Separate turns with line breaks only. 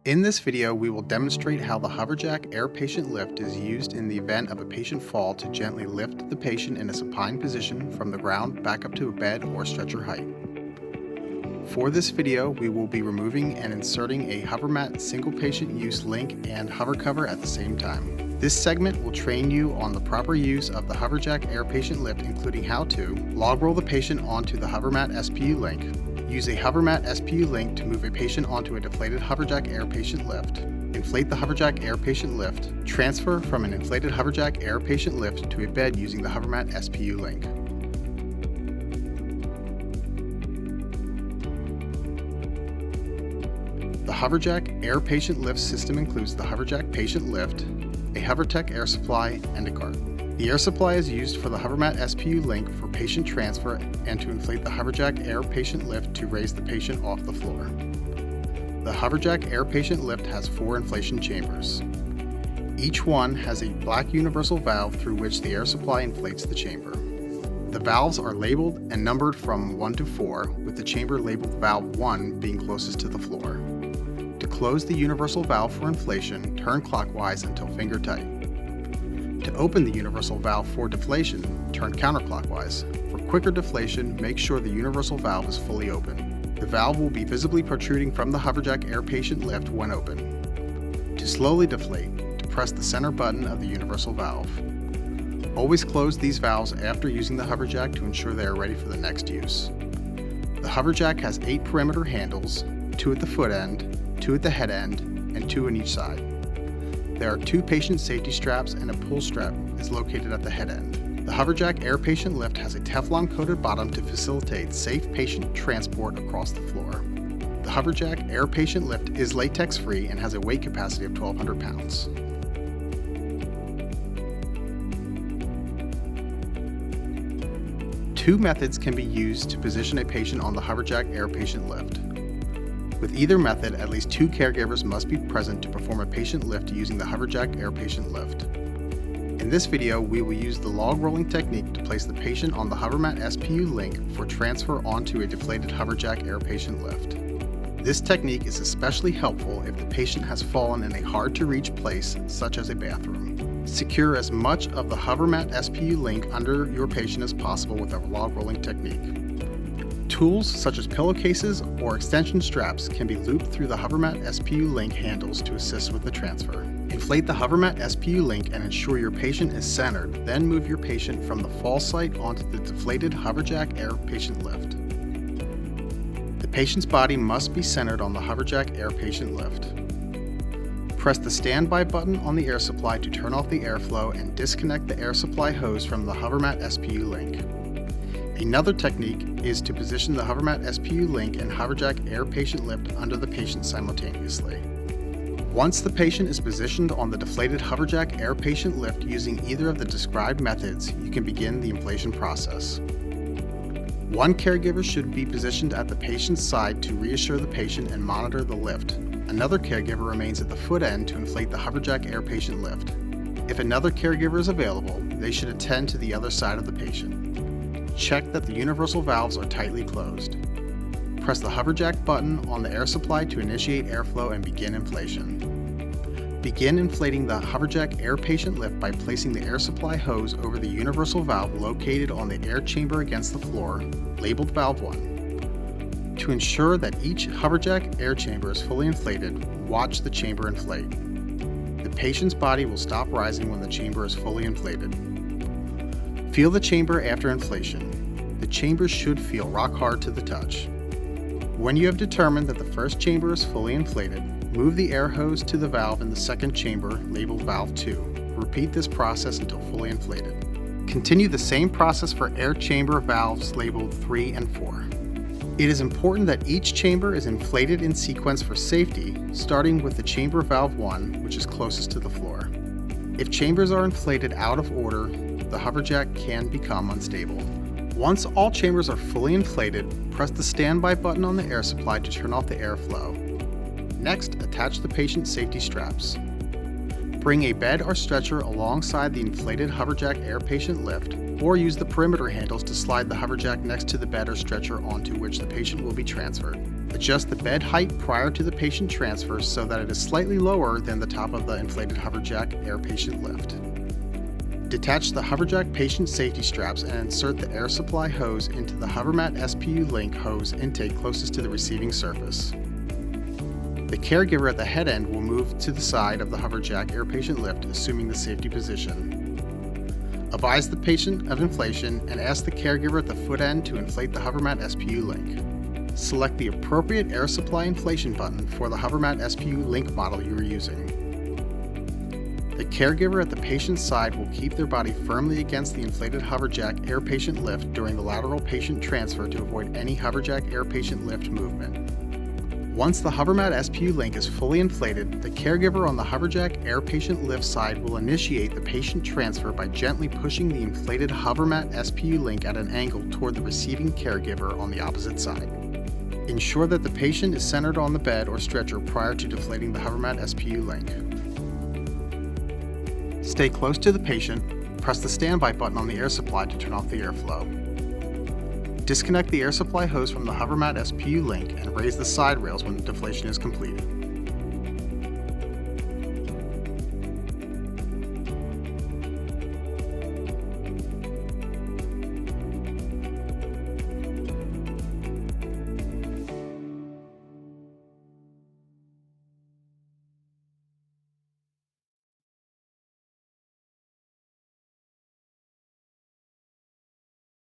In this video, we will demonstrate how the HoverJack Air Patient Lift is used in the event of a patient fall to gently lift the patient in a supine position from the ground back up to a bed or stretcher height. For this video, we will be removing and inserting a HoverMat single patient use link and hover cover at the same time. This segment will train you on the proper use of the HoverJack Air Patient Lift, including how to log roll the patient onto the HoverMat SPU link, use a HoverMat SPU link to move a patient onto a deflated HoverJack Air Patient Lift, inflate the HoverJack Air Patient Lift, transfer from an inflated HoverJack Air Patient Lift to a bed using the HoverMat SPU link. The HoverJack Air Patient Lift system includes the HoverJack Patient Lift, a HoverJack air supply, and a cart. The air supply is used for the HoverMat SPU link for patient transfer and to inflate the HoverJack Air Patient Lift to raise the patient off the floor. The HoverJack Air Patient Lift has 4 inflation chambers. Each one has a black universal valve through which the air supply inflates the chamber. The valves are labeled and numbered from 1 to 4, with the chamber labeled valve 1 being closest to the floor. To close the universal valve for inflation, turn clockwise until finger tight. To open the universal valve for deflation, turn counterclockwise. For quicker deflation, make sure the universal valve is fully open. The valve will be visibly protruding from the HoverJack Air Patient Lift when open. To slowly deflate, press the center button of the universal valve. Always close these valves after using the HoverJack to ensure they are ready for the next use. The HoverJack has 8 perimeter handles, 2 at the foot end, 2 at the head end, and 2 on each side. There are 2 patient safety straps and a pull strap is located at the head end. The HoverJack Air Patient Lift has a Teflon-coated bottom to facilitate safe patient transport across the floor. The HoverJack Air Patient Lift is latex-free and has a weight capacity of 1,200 pounds. Two methods can be used to position a patient on the HoverJack Air Patient Lift. With either method, at least 2 caregivers must be present to perform a patient lift using the HoverJack Air Patient Lift. In this video, we will use the log rolling technique to place the patient on the HoverMat SPU link for transfer onto a deflated HoverJack Air Patient Lift. This technique is especially helpful if the patient has fallen in a hard-to-reach place, such as a bathroom. Secure as much of the HoverMat SPU link under your patient as possible with our log rolling technique. Tools such as pillowcases or extension straps can be looped through the HoverMat SPU link handles to assist with the transfer. Inflate the HoverMat SPU link and ensure your patient is centered, then move your patient from the fall site onto the deflated HoverJack Air Patient Lift. The patient's body must be centered on the HoverJack Air Patient Lift. Press the standby button on the air supply to turn off the airflow and disconnect the air supply hose from the HoverMat SPU link. Another technique is to position the HoverMat SPU link and HoverJack Air Patient Lift under the patient simultaneously. Once the patient is positioned on the deflated HoverJack Air Patient Lift using either of the described methods, you can begin the inflation process. One caregiver should be positioned at the patient's side to reassure the patient and monitor the lift. Another caregiver remains at the foot end to inflate the HoverJack Air Patient Lift. If another caregiver is available, they should attend to the other side of the patient. Check that the universal valves are tightly closed. Press the HoverJack button on the air supply to initiate airflow and begin inflation. Begin inflating the HoverJack Air Patient Lift by placing the air supply hose over the universal valve located on the air chamber against the floor, labeled Valve 1. To ensure that each HoverJack air chamber is fully inflated, watch the chamber inflate. The patient's body will stop rising when the chamber is fully inflated. Feel the chamber after inflation. The chamber should feel rock hard to the touch. When you have determined that the first chamber is fully inflated, move the air hose to the valve in the second chamber labeled Valve 2. Repeat this process until fully inflated. Continue the same process for air chamber valves labeled 3 and 4. It is important that each chamber is inflated in sequence for safety, starting with the chamber valve 1, which is closest to the floor. If chambers are inflated out of order, the HoverJack can become unstable. Once all chambers are fully inflated, press the standby button on the air supply to turn off the airflow. Next, attach the patient safety straps. Bring a bed or stretcher alongside the inflated HoverJack Air Patient Lift, or use the perimeter handles to slide the HoverJack next to the bed or stretcher onto which the patient will be transferred. Adjust the bed height prior to the patient transfer so that it is slightly lower than the top of the inflated HoverJack Air Patient Lift. Detach the HoverJack patient safety straps and insert the air supply hose into the HoverMat SPU Link hose intake closest to the receiving surface. The caregiver at the head end will move to the side of the HoverJack Air Patient Lift, assuming the safety position. Advise the patient of inflation and ask the caregiver at the foot end to inflate the HoverMat SPU Link. Select the appropriate air supply inflation button for the HoverMat SPU Link model you are using. The caregiver at the patient's side will keep their body firmly against the inflated HoverJack Air Patient Lift during the lateral patient transfer to avoid any HoverJack Air Patient Lift movement. Once the HoverMat SPU Link is fully inflated, the caregiver on the HoverJack Air Patient Lift side will initiate the patient transfer by gently pushing the inflated HoverMat SPU Link at an angle toward the receiving caregiver on the opposite side. Ensure that the patient is centered on the bed or stretcher prior to deflating the HoverMat SPU Link. Stay close to the patient, press the standby button on the air supply to turn off the airflow. Disconnect the air supply hose from the HoverMat SPU Link and raise the side rails when the deflation is completed.